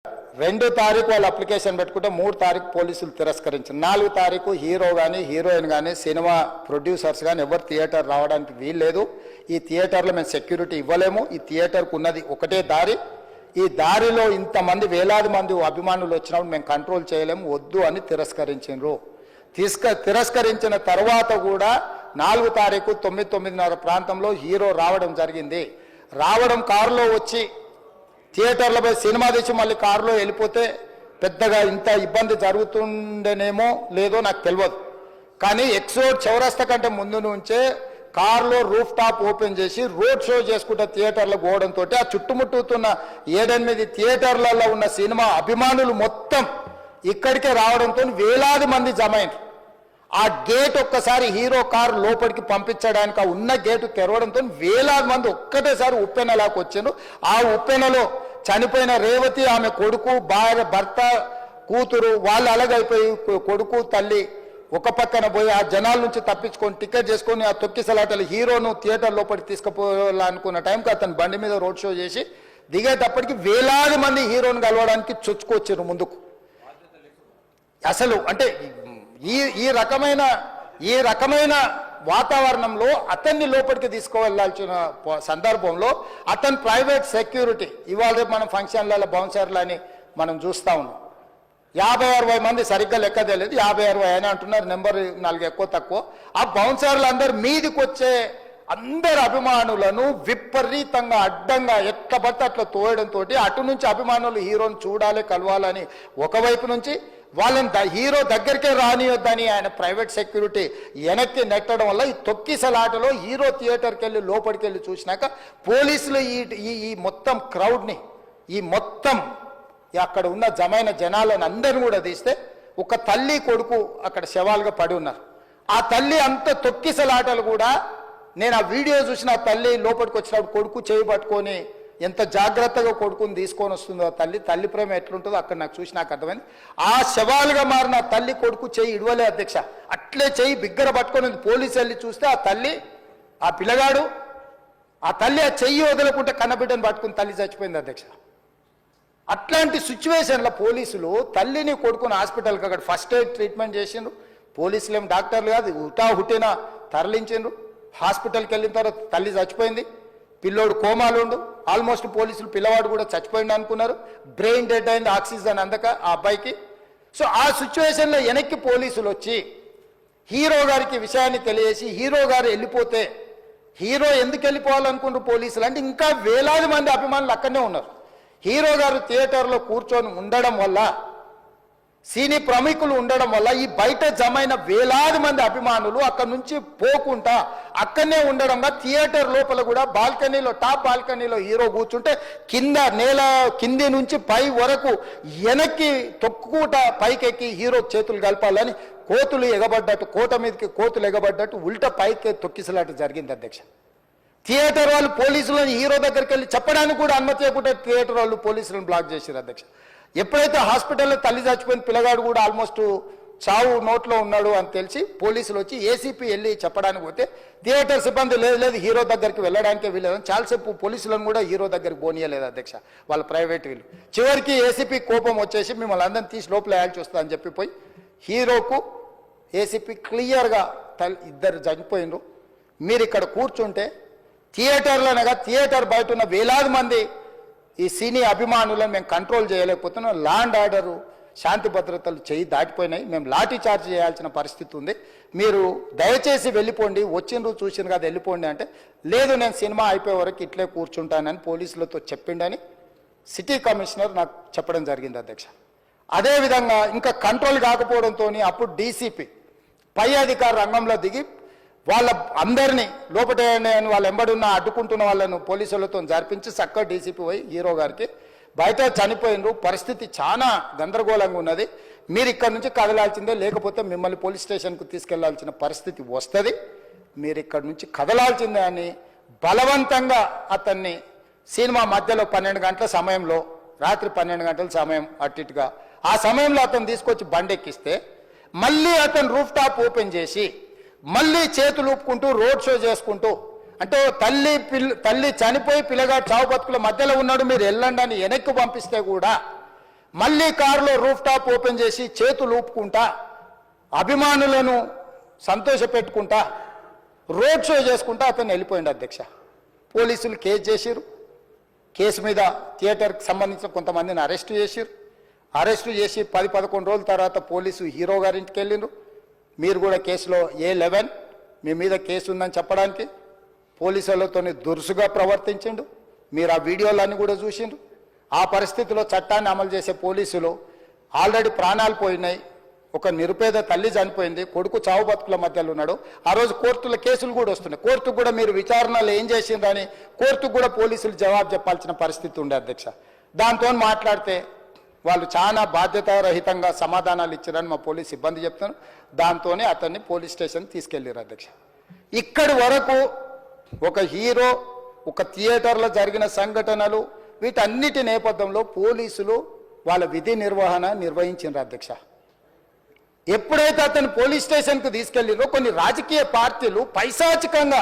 2 తారీఖు వాళ్ళు అప్లికేషన్ పెట్టుకుంటే 3 తారీఖు పోలీసులు తిరస్కరించారు. 4 తారీఖు హీరో కానీ హీరోయిన్ కానీ సినిమా ప్రొడ్యూసర్స్ కానీ ఎవరు థియేటర్ రావడానికి వీల్లేదు. ఈ థియేటర్లో మేము సెక్యూరిటీ ఇవ్వలేము. ఈ థియేటర్కు ఉన్నది ఒకటే దారి. ఈ దారిలో ఇంతమంది వేలాది మంది అభిమానులు వచ్చినప్పుడు మేము కంట్రోల్ చేయలేము, వద్దు అని తిరస్కరించారు. తిరస్కరించిన తర్వాత కూడా 4 తారీఖు 9:30 ప్రాంతంలో హీరో రావడం జరిగింది. రావడం కారులో వచ్చి థియేటర్లపై సినిమా తీసి మళ్ళీ కారులో వెళ్ళిపోతే పెద్దగా ఇంత ఇబ్బంది జరుగుతుండేనేమో లేదో నాకు తెలియదు. కానీ ఎక్సోడ్ చౌరస్తా కంటే ముందు నుంచే కారులో రూఫ్ టాప్ ఓపెన్ చేసి రోడ్ షో చేసుకుంటే థియేటర్లకు పోవడంతో ఆ చుట్టుముట్టుతున్న 7-8 థియేటర్లలో ఉన్న సినిమా అభిమానులు మొత్తం ఇక్కడికే రావడంతో వేలాది మంది జమ అయినారు. ఆ గేట్ ఒక్కసారి హీరో కారు లోపలికి పంపించడానికి ఆ ఉన్న గేటు తెరవడంతో వేలాది మంది ఒక్కటేసారి ఉప్పెనలాకి వచ్చారు. ఆ ఉప్పెనలో చనిపోయిన రేవతి, ఆమె కొడుకు, భార్య, భర్త, కూతురు వాళ్ళు అలాగైపోయి కొడుకు తల్లి ఒక పక్కన పోయి ఆ జనాల నుంచి తప్పించుకొని టికెట్ చేసుకొని ఆ తొక్కిసలాటలు హీరోను థియేటర్ లోపలికి తీసుకుపోవాలనుకున్న టైంకి అతను బండి మీద రోడ్ షో చేసి దిగేటప్పటికి వేలాది మంది హీరోను కలవడానికి చొచ్చుకొచ్చారు ముందుకు. అసలు అంటే ఈ రకమైన వాతావరణంలో అతన్ని లోపలికి తీసుకువెళ్లాల్సిన సందర్భంలో అతను ప్రైవేట్ సెక్యూరిటీ ఇవాళ రేపు మనం ఫంక్షన్లలో బౌన్సర్లు అని మనం చూస్తూ ఉన్నాం. 50-60 మంది సరిగ్గా లెక్క తెలియదు, 50-60 అయినా అంటున్నారు, నెంబర్ 4 ఎక్కువ తక్కువ. ఆ బౌన్సర్లు అందరు మీదికి వచ్చే అందరు అభిమానులను విపరీతంగా అడ్డంగా ఎట్లా పడితే అట్లా తోయడంతో అటు నుంచి అభిమానులు హీరోని చూడాలి, కలవాలని ఒకవైపు నుంచి వాళ్ళని హీరో దగ్గరికే రానియొద్దని ఆయన ప్రైవేట్ సెక్యూరిటీ వెనక్కి నెట్టడం వల్ల ఈ తొక్కిసలాటలో హీరో థియేటర్కి వెళ్ళి లోపలికి వెళ్ళి చూసినాక పోలీసులు ఈ మొత్తం క్రౌడ్ని ఈ మొత్తం అక్కడ ఉన్న జమైన జనాలను అందరిని కూడా తీస్తే ఒక తల్లి కొడుకు అక్కడ శవాలుగా పడి ఉన్నారు. ఆ తల్లి అంత తొక్కిసలాటలు కూడా నేను ఆ వీడియో చూసిన ఆ తల్లి లోపలికి వచ్చినప్పుడు కొడుకు చేయి పట్టుకొని ఎంత జాగ్రత్తగా కొడుకుని తీసుకొని వస్తుందో తల్లి ప్రేమ ఎట్లుంటుందో అక్కడ నాకు చూసి నాకు అర్థమైంది. ఆ శవాలుగా మారిన తల్లి కొడుకు చెయ్యి ఇడవలే అధ్యక్ష, అట్లే చెయ్యి బిగ్గర పట్టుకొని పోలీసు వెళ్ళి చూస్తే ఆ తల్లి ఆ పిల్లగాడు ఆ తల్లి ఆ చెయ్యి వదలకుంటే కన్నబిడ్డను పట్టుకుని తల్లి చచ్చిపోయింది అధ్యక్ష. అట్లాంటి సిచ్యువేషన్లో పోలీసులు తల్లిని కొడుకుని హాస్పిటల్కి అక్కడ ఫస్ట్ ఎయిడ్ ట్రీట్మెంట్ చేసిండ్రు. పోలీసులు ఏం డాక్టర్లు కాదు, హుటాహుటిన తరలించిండ్రు. హాస్పిటల్కి వెళ్ళిన తర్వాత తల్లి చచ్చిపోయింది, పిల్లోడు కోమాలు ఉండు. ఆల్మోస్ట్ పోలీసులు పిల్లవాడు కూడా చచ్చిపోయింది అనుకున్నారు. బ్రెయిన్ డెడ్ అయింది, ఆక్సిజన్ అందక ఆ అబ్బాయికి. సో ఆ సిచ్యువేషన్లో వెనక్కి పోలీసులు వచ్చి హీరో గారికి విషయాన్ని తెలియజేసి హీరో గారు వెళ్ళిపోతే హీరో ఎందుకు వెళ్ళిపోవాలనుకుంటారు పోలీసులు అంటే ఇంకా వేలాది మంది అభిమానులు అక్కడనే ఉన్నారు. హీరో గారు థియేటర్లో కూర్చొని ఉండడం వల్ల సినీ ప్రముఖులు ఉండడం వల్ల ఈ బయట జమైన వేలాది మంది అభిమానులు అక్కడ నుంచి పోకుండా అక్కడనే ఉండడంగా థియేటర్ లోపల కూడా బాల్కనీలో టాప్ బాల్కనీలో హీరో కూర్చుంటే కింద నేల కింది నుంచి పై వరకు వెనక్కి తొక్కుట పైకెక్కి హీరో చేతులు కలపాలని కోతులు ఎగబడ్డట్టు కోట మీదకి కోతులు ఎగబడ్డట్టు ఉల్టా పైకి తొక్కిసలాట జరిగింది అధ్యక్ష. థియేటర్ వాళ్ళు పోలీసులను హీరో దగ్గరికి వెళ్ళి చెప్పడానికి కూడా అనుమతి ఇవ్వకుండా థియేటర్ వాళ్ళు పోలీసులను బ్లాక్ చేశారు అధ్యక్ష. ఎప్పుడైతే హాస్పిటల్లో తల్లి చచ్చిపోయిన పిల్లగాడు కూడా ఆల్మోస్ట్ చావు నోట్లో ఉన్నాడు అని తెలిసి పోలీసులు వచ్చి ఏసీపీ వెళ్ళి చెప్పడానికి పోతే థియేటర్ సిబ్బంది లేదు హీరో దగ్గరికి వెళ్ళడానికే వీళ్ళదని చాలాసేపు పోలీసులను కూడా హీరో దగ్గరికి పోనీయలేదు అధ్యక్ష వాళ్ళ ప్రైవేట్ వీళ్ళు. చివరికి ఏసీపీ కోపం వచ్చేసి మిమ్మల్ని అందరిని తీసి లోపల వేయాల్సి వస్తుందని చెప్పిపోయి హీరోకు ఏసీపీ క్లియర్గా ఇద్దరు చనిపోయినరు, మీరు ఇక్కడ కూర్చుంటే థియేటర్లోనగా థియేటర్ బయట ఉన్న వేలాది మంది ఈ సినీ అభిమానులను మేము కంట్రోల్ చేయలేకపోతున్నాం, ల్యాండ్ ఆర్డరు శాంతి భద్రతలు చేయి దాటిపోయినాయి, మేము లాఠీ చార్జ్ చేయాల్సిన పరిస్థితి ఉంది, మీరు దయచేసి వెళ్ళిపోండి, వచ్చిండ్రు చూసిన కదా వెళ్ళిపోండి అంటే లేదు నేను సినిమా అయిపోయే వరకు ఇట్లే కూర్చుంటానని పోలీసులతో చెప్పిండని సిటీ కమిషనర్ నాకు చెప్పడం జరిగింది అధ్యక్ష. అదేవిధంగా ఇంకా కంట్రోల్ కాకపోవడంతో అప్పుడు డీసీపీ పై అధికారి రంగంలో దిగి వాళ్ళ అందరినీ లోపల వాళ్ళ ఎంబడున్న అడ్డుకుంటున్న వాళ్ళను పోలీసులతో జరిపించి చక్కగా డీసీపీ పోయి హీరో గారికి బయట చనిపోయినరు, పరిస్థితి చాలా గందరగోళంగా ఉన్నది, మీరు ఇక్కడ నుంచి కదలాల్సిందే లేకపోతే మిమ్మల్ని పోలీస్ స్టేషన్కు తీసుకెళ్లాల్సిన పరిస్థితి వస్తుంది, మీరు ఇక్కడ నుంచి కదలాల్సిందే అని బలవంతంగా అతన్ని సినిమా మధ్యలో 12 గంటల సమయంలో రాత్రి 12 గంటల సమయం అట్టిగా ఆ సమయంలో అతను తీసుకొచ్చి బండెక్కిస్తే మళ్ళీ అతను రూఫ్ టాప్ ఓపెన్ చేసి మళ్ళీ చేతులు ఊపుకుంటూ రోడ్ షో చేసుకుంటూ అంటే తల్లి చనిపోయి పిల్లగాడు చావు బతుకుల మధ్యలో ఉన్నాడు మీరు వెళ్ళండి అని వెనక్కి పంపిస్తే కూడా మళ్ళీ కారులో రూఫ్ టాప్ ఓపెన్ చేసి చేతులు ఊపుకుంటా అభిమానులను సంతోషపెట్టుకుంటా రోడ్ షో చేసుకుంటా అతను వెళ్ళిపోయింది అధ్యక్ష. పోలీసులు కేసు చేసిరు. కేసు మీద థియేటర్కి సంబంధించిన కొంతమందిని అరెస్టు చేసిరు. అరెస్టు చేసి 10-11 రోజుల తర్వాత పోలీసు హీరో గారింటికి వెళ్ళిండ్రు. మీరు కూడా కేసులో A11 మీ మీద కేసు ఉందని చెప్పడానికి పోలీసులతో దురుసుగా ప్రవర్తించిండు. మీరు ఆ వీడియోలన్నీ కూడా చూసిండ్రు. ఆ పరిస్థితిలో చట్టాన్ని అమలు చేసే పోలీసులు ఆల్రెడీ ప్రాణాలు పోయినాయి. ఒక నిరుపేద తల్లి చనిపోయింది, కొడుకు చావు బతుకుల మధ్యలో ఉన్నాడు. ఆ రోజు కోర్టుల కేసులు కూడా వస్తున్నాయి. కోర్టుకు కూడా మీరు విచారణలు ఏం చేసిండ్రని కోర్టుకు కూడా పోలీసులు జవాబు చెప్పాల్సిన పరిస్థితి ఉండే అధ్యక్ష. దాంతో మాట్లాడితే వాళ్ళు చాలా బాధ్యతారహితంగా సమాధానాలు ఇచ్చారని మా పోలీస్ సిబ్బంది చెప్తున్నారు. దాంతోనే అతన్ని పోలీస్ స్టేషన్ తీసుకెళ్లారు అధ్యక్ష. ఇక్కడి వరకు ఒక హీరో, ఒక థియేటర్లో జరిగిన సంఘటనలు, వీటన్నిటి నేపథ్యంలో పోలీసులు వాళ్ళ విధి నిర్వహణ నిర్వహించారు అధ్యక్ష. ఎప్పుడైతే అతను పోలీస్ స్టేషన్కు తీసుకెళ్ళిరో కొన్ని రాజకీయ పార్టీలు పైశాచికంగా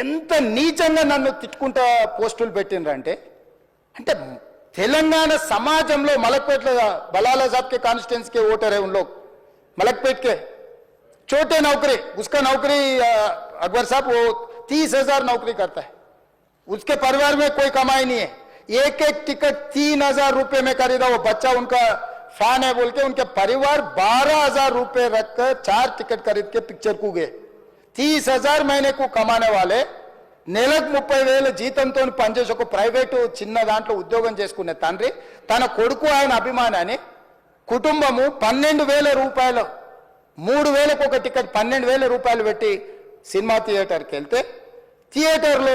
ఎంత నీచంగా నన్ను తిట్టుకుంటా పోస్టులు పెట్టినరంటే, అంటే తెలంగాణ समाजంలో మలక్పేట్ बलाला साहब के कॉन्स्टिट्यूंसी के वोटर है, उन लोग मलकपेट के छोटे नौकरी, उसका नौकरी अकबर साहब वो 30,000 नौकरी करता है, उसके परिवार में कोई कमाई नहीं है. एक एक टिकट 3,000 रुपए में खरीदा. वो बच्चा उनका फैन है बोल के उनके परिवार 12,000 रुपए रखकर 4 टिकट खरीद के पिक्चर को गए. 30,000 महीने को कमाने वाले నెలకు 30,000 జీతంతో పనిచేసి ఒక ప్రైవేటు చిన్న దాంట్లో ఉద్యోగం చేసుకునే తండ్రి తన కొడుకు ఆయన అభిమానాన్ని కుటుంబము 12,000 రూపాయలు 3,000కు ఒక టికెట్ 12,000 రూపాయలు పెట్టి సినిమా థియేటర్కి వెళ్తే థియేటర్లో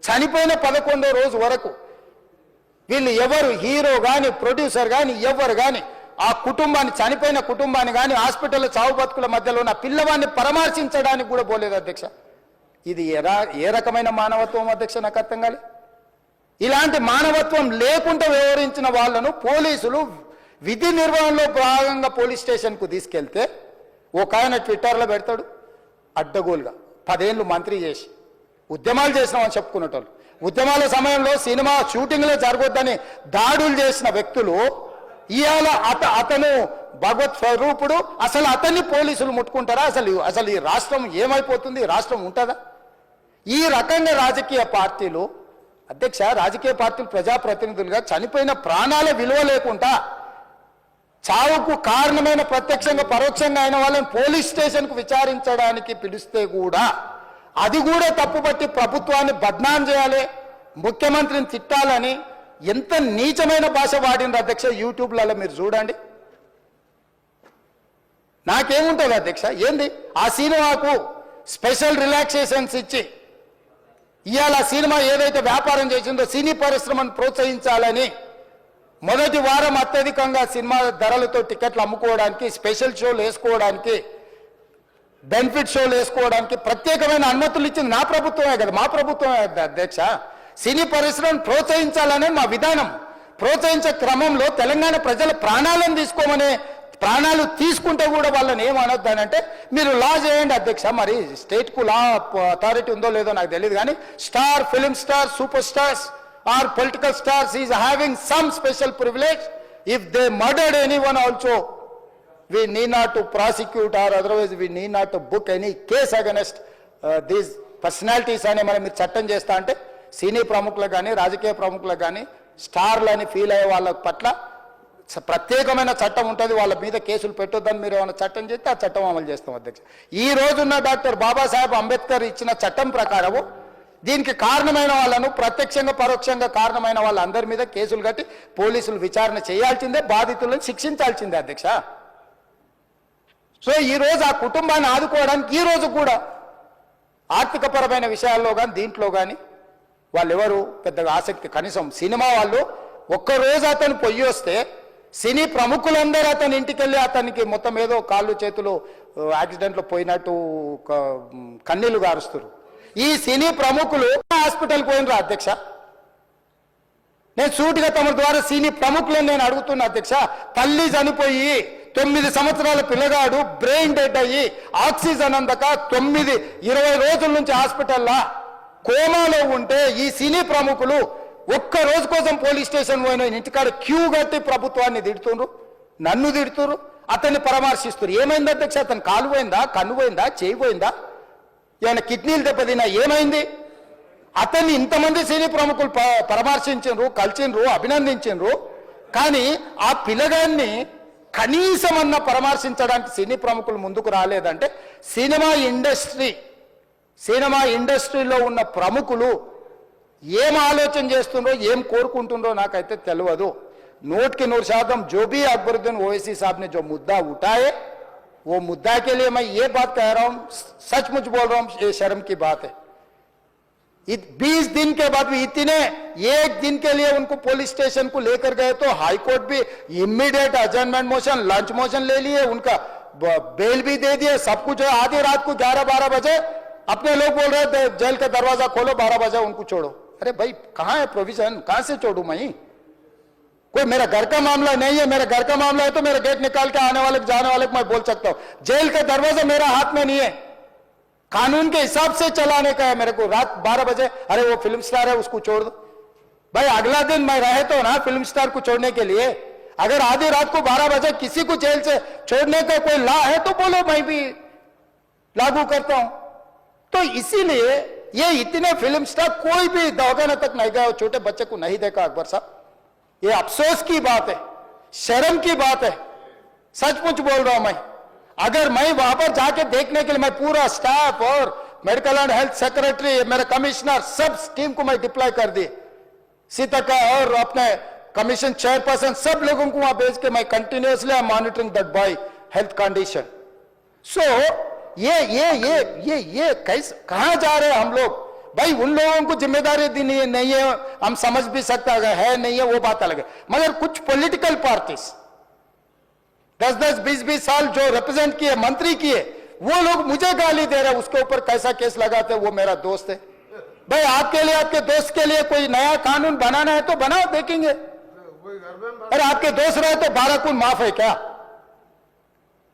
చనిపోయిన 11వ రోజు వరకు వీళ్ళు ఎవరు హీరో కానీ ప్రొడ్యూసర్ కానీ ఎవరు కానీ ఆ కుటుంబాన్ని చనిపోయిన కుటుంబాన్ని కానీ హాస్పిటల్లో చావు బతుకుల మధ్యలో ఉన్న పిల్లవాడిని పరామర్శించడానికి కూడా పోలేదు అధ్యక్ష. ఇది ఏ రకమైన మానవత్వం అధ్యక్ష? నాకు అర్థం కాలే. ఇలాంటి మానవత్వం లేకుండా వ్యవహరించిన వాళ్ళను పోలీసులు విధి నిర్వహణలో భాగంగా పోలీస్ స్టేషన్కు తీసుకెళ్తే ఒక ఆయన ట్విట్టర్లో పెడతాడు అడ్డగోలుగా 10 ఏళ్ళు మంత్రి చేసి ఉద్యమాలు చేసినామని చెప్పుకునేటోళ్ళు, ఉద్యమాల సమయంలో సినిమా షూటింగ్లో జరగొద్దని దాడులు చేసిన వ్యక్తులు ఇవాళ అతను భగవత్ స్వరూపుడు, అసలు అతన్ని పోలీసులు ముట్టుకుంటారా? అసలు ఈ రాష్ట్రం ఏమైపోతుంది? రాష్ట్రం ఉంటుందా? ఈ రకంగా రాజకీయ పార్టీలు అధ్యక్ష, రాజకీయ పార్టీలు ప్రజాప్రతినిధులుగా చనిపోయిన ప్రాణాల విలువ లేకుండా చావుకు కారణమైన ప్రత్యక్షంగా పరోక్షంగా అయిన వాళ్ళని పోలీస్ స్టేషన్కు విచారించడానికి పిలిస్తే కూడా అది కూడా తప్పుపట్టి ప్రభుత్వాన్ని బద్నాం చేయాలి, ముఖ్యమంత్రిని తిట్టాలని ఎంత నీచమైన భాష వాడిండ్రు అధ్యక్ష. యూట్యూబ్లలో మీరు చూడండి. నాకేముంటుంది అధ్యక్ష? ఏంది ఆ సినిమాకు స్పెషల్ రిలాక్సేషన్స్ ఇచ్చి ఇవాళ సినిమా ఏదైతే వ్యాపారం చేసిందో సినీ పరిశ్రమను ప్రోత్సహించాలని మొదటి వారం అత్యధికంగా సినిమా ధరలతో టికెట్లు అమ్ముకోవడానికి, స్పెషల్ షోలు వేసుకోవడానికి, బెనిఫిట్ షోలు వేసుకోవడానికి ప్రత్యేకమైన అనుమతులు ఇచ్చింది నా ప్రభుత్వమే కదా, మా ప్రభుత్వమే అధ్యక్ష. సినీ పరిశ్రమను ప్రోత్సహించాలనే మా విధానం. ప్రోత్సహించే క్రమంలో తెలంగాణ ప్రజల ప్రాణాలు తీసుకుంటే కూడా వాళ్ళని ఏమనొద్దానంటే మీరు లా చేయండి అధ్యక్ష. మరి స్టేట్కు లా అథారిటీ ఉందో లేదో నాకు తెలియదు, కానీ star, film star, super stars or political stars is having some special privilege. If they murdered anyone also we need not to prosecute or otherwise we need not to book any case against these personalities అని మనం మీరు చట్టం చేస్తా అంటే సినీ ప్రముఖులకు కానీ రాజకీయ ప్రముఖులకు కానీ స్టార్లని ఫీల్ అయ్యే వాళ్ళ పట్ల ప్రత్యేకమైన చట్టం ఉంటుంది. వాళ్ళ మీద కేసులు పెట్టొద్దని మీరు ఏమైనా చట్టం చేస్తే ఆ చట్టం అమలు చేస్తాం అధ్యక్ష. ఈ రోజున్న డాక్టర్ బాబాసాహెబ్ అంబేద్కర్ ఇచ్చిన చట్టం ప్రకారము దీనికి కారణమైన వాళ్ళను ప్రత్యక్షంగా పరోక్షంగా కారణమైన వాళ్ళందరి మీద కేసులు కట్టి పోలీసులు విచారణ చేయాల్సిందే, బాధితులను శిక్షించాల్సిందే అధ్యక్ష. సో ఈ రోజు ఆ కుటుంబాన్ని ఆదుకోవడానికి ఈ రోజు కూడా ఆర్థికపరమైన విషయాల్లో కానీ దీంట్లో కానీ వాళ్ళు ఎవరు పెద్దగా ఆసక్తి, కనీసం సినిమా వాళ్ళు ఒక్కరోజు అతను పొయ్యి వస్తే సినీ ప్రముఖులందరూ అతని ఇంటికి వెళ్ళి అతనికి మొత్తం ఏదో కాళ్ళు చేతులు యాక్సిడెంట్లో పోయినట్టు కన్నీళ్లు గారుస్తారు. ఈ సినీ ప్రముఖులు హాస్పిటల్కి పోయినరా అధ్యక్ష? నేను సూటిగా తమ ద్వారా సినీ ప్రముఖులను నేను అడుగుతున్నా అధ్యక్ష. తల్లి చనిపోయి 9 సంవత్సరాల పిల్లగాడు బ్రెయిన్ డెడ్ అయ్యి ఆక్సిజన్ అందక 20 రోజుల నుంచి హాస్పిటల్లో కోమాలో ఉంటే ఈ సినీ ప్రముఖులు ఒక్క రోజు కోసం పోలీస్ స్టేషన్ పోయిన ఇంటికాడ క్యూ కట్టి ప్రభుత్వాన్ని తిడుతుండ్రు, నన్ను తిడుతురు, అతన్ని పరామర్శిస్తున్నారు. ఏమైంది అధ్యక్ష? అతను కాలు పోయిందా, కన్ను పోయిందా, చేయి పోయిందా, ఏమైనా కిడ్నీలు దెబ్బతిన్నా, ఏమైంది? అతన్ని ఇంతమంది సీనియర్ ప్రముఖులు పరామర్శించారు, కలిసిండ్రు, అభినందించారు. కానీ ఆ పిల్లగాన్ని కనీసం అన్న పరామర్శించడానికి సీనియర్ ప్రముఖులు ముందుకు రాలేదంటే సినిమా ఇండస్ట్రీలో ఉన్న ప్రముఖులు ఏం ఆలోచన చేస్తుండ్రో, ఏం కోరుకుంటుండ్రో నాకైతే తెలియదు. 100% जो भी अकबरुद्दीन ओवैसी साहब ने जो मुद्दा उठाए, वो मुद्दा के लिए मैं ये बात कह रहा हूं, सचमुच बोल रहा हूं, ये शर्म की बात है। 20 दिन के बाद भी एक दिन के लिए उनको पुलिस स्टेशन को लेकर गए तो हाईकोर्ट भी इमीडिएट अजर्नमेंट मोशन, लंच मोशन ले लिए, उनका बेल भी दे दिए, सब कुछ है। आधी रात को 11-12 बजे अपने लोग बोल रहे थे जेल का दरवाजा खोलो, 12 बजे उनको छोड़ो। अरे भाई कहां है प्रोविजन, कहां से छोड़ू मैं? कोई मेरा घर का मामला नहीं है, मेरा घर का मामला है तो मेरा गेट निकाल के आने वाले जाने वाले को मैं बोल सकता हूं। जेल का दरवाजा मेरा हाथ में नहीं है, कानून के हिसाब से चलाने का है मेरे को। रात 12 बजे अरे वो फिल्म स्टार है उसको छोड़ दो भाई, अगला दिन मैं रहे तो ना फिल्म स्टार को छोड़ने के लिए। अगर आधी रात को 12 बजे किसी को जेल से छोड़ने का कोई लॉ है तो बोलो, मैं भी लागू करता हूं। तो इसीलिए ये इतने फिल्म स्टार कोई भी दवाखाना तक नहीं गया, छोटे बच्चे को नहीं देखा अकबर साहब, ये अफसोस की बात है, शर्म की बात है, सचमुच बोल रहा हूं मैं। अगर मैं वहां पर जाके देखने के लिए मैं पूरा स्टाफ और मेडिकल एंड हेल्थ सेक्रेटरी, मेरे कमिश्नर, सब टीम को मैं डिप्लॉय कर दिए, सीता और अपने कमीशन चेयरपर्सन, सब लोगों को वहां भेज के मैं continuously I monitoring that boy health condition. So ये कैसे, कहां जा रहे हैं हम लोग? भाई उन लोगों को जिम्मेदारी दी नहीं है, हम समझ भी सकते है नहीं है, वो बात अलग है। मगर कुछ पॉलिटिकल पार्टीज 10-10, 20-20 साल जो रिप्रेजेंट किए, मंत्री किए, वो लोग मुझे गाली दे रहे हैं, उसके ऊपर कैसा केस लगाते हैं? वो मेरा दोस्त है भाई। आपके लिए, आपके दोस्त के लिए कोई नया कानून बनाना है तो बनाओ, देखेंगे। अरे आपके दोस्त रहे तो 12 खून माफ है क्या?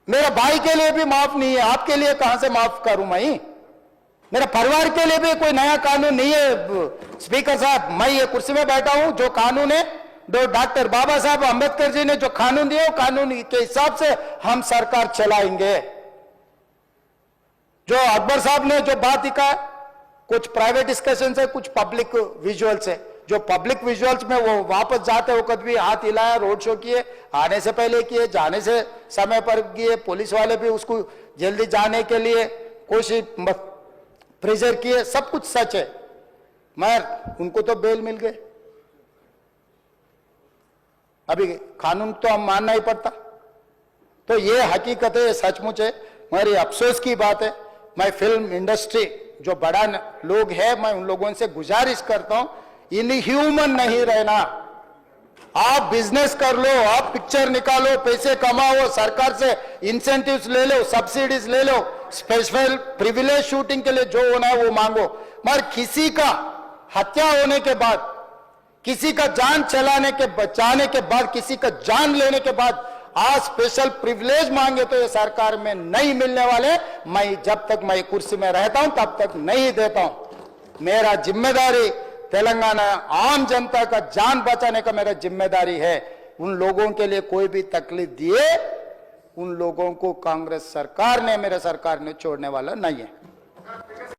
मेरा भाई के लिए भी माफ नहीं है, आपके लिए कहां से माफ करूं मैं? मेरा परिवार के लिए भी कोई नया कानून नहीं है। स्पीकर साहब, मैं ये कुर्सी में बैठा हूं, जो कानून है, जो डॉक्टर बाबा साहब अंबेडकर जी ने जो कानून दिया, कानून के हिसाब से हम सरकार चलाएंगे। जो अकबर साहब ने जो बात दिखा, कुछ प्राइवेट डिस्कशन है, कुछ पब्लिक विजुअल्स है। जो पब्लिक विजुअल्स में वो वापस जाते वक्त भी हाथ हिलाया, रोड शो किए, आने से पहले किए, जाने से समय पर किए, पुलिस वाले भी उसको जल्दी जाने के लिए कोशिश प्रेशर किए, सब कुछ सच है। मगर उनको तो बेल मिल गए। अभी कानून तो हम मानना ही पड़ता। तो ये हकीकत है, सचमुच है, मगर ये अफसोस की बात है। मैं फिल्म इंडस्ट्री जो बड़ा लोग है, मैं उन लोगों से गुजारिश करता हूं, इनह्यूमन नहीं रहना। आप बिजनेस कर लो, आप पिक्चर निकालो, पैसे कमाओ, सरकार से इंसेंटिव्स ले लो, सब्सिडीज ले लो, स्पेशल प्रिविलेज शूटिंग के लिए जो होना है वो मांगो। मगर किसी का हत्या होने के बाद, किसी का जान चलाने के बचाने के बाद, किसी का जान लेने के बाद आज स्पेशल प्रिविलेज मांगे तो ये सरकार में नहीं मिलने वाले। मैं जब तक मैं कुर्सी में रहता हूं तब तक नहीं देता हूं। मेरा जिम्मेदारी तेलंगाना आम जनता का जान बचाने का मेरा जिम्मेदारी है। उन लोगों के लिए कोई भी तकलीफ दिए, उन लोगों को कांग्रेस सरकार ने, मेरे सरकार ने छोड़ने वाला नहीं है।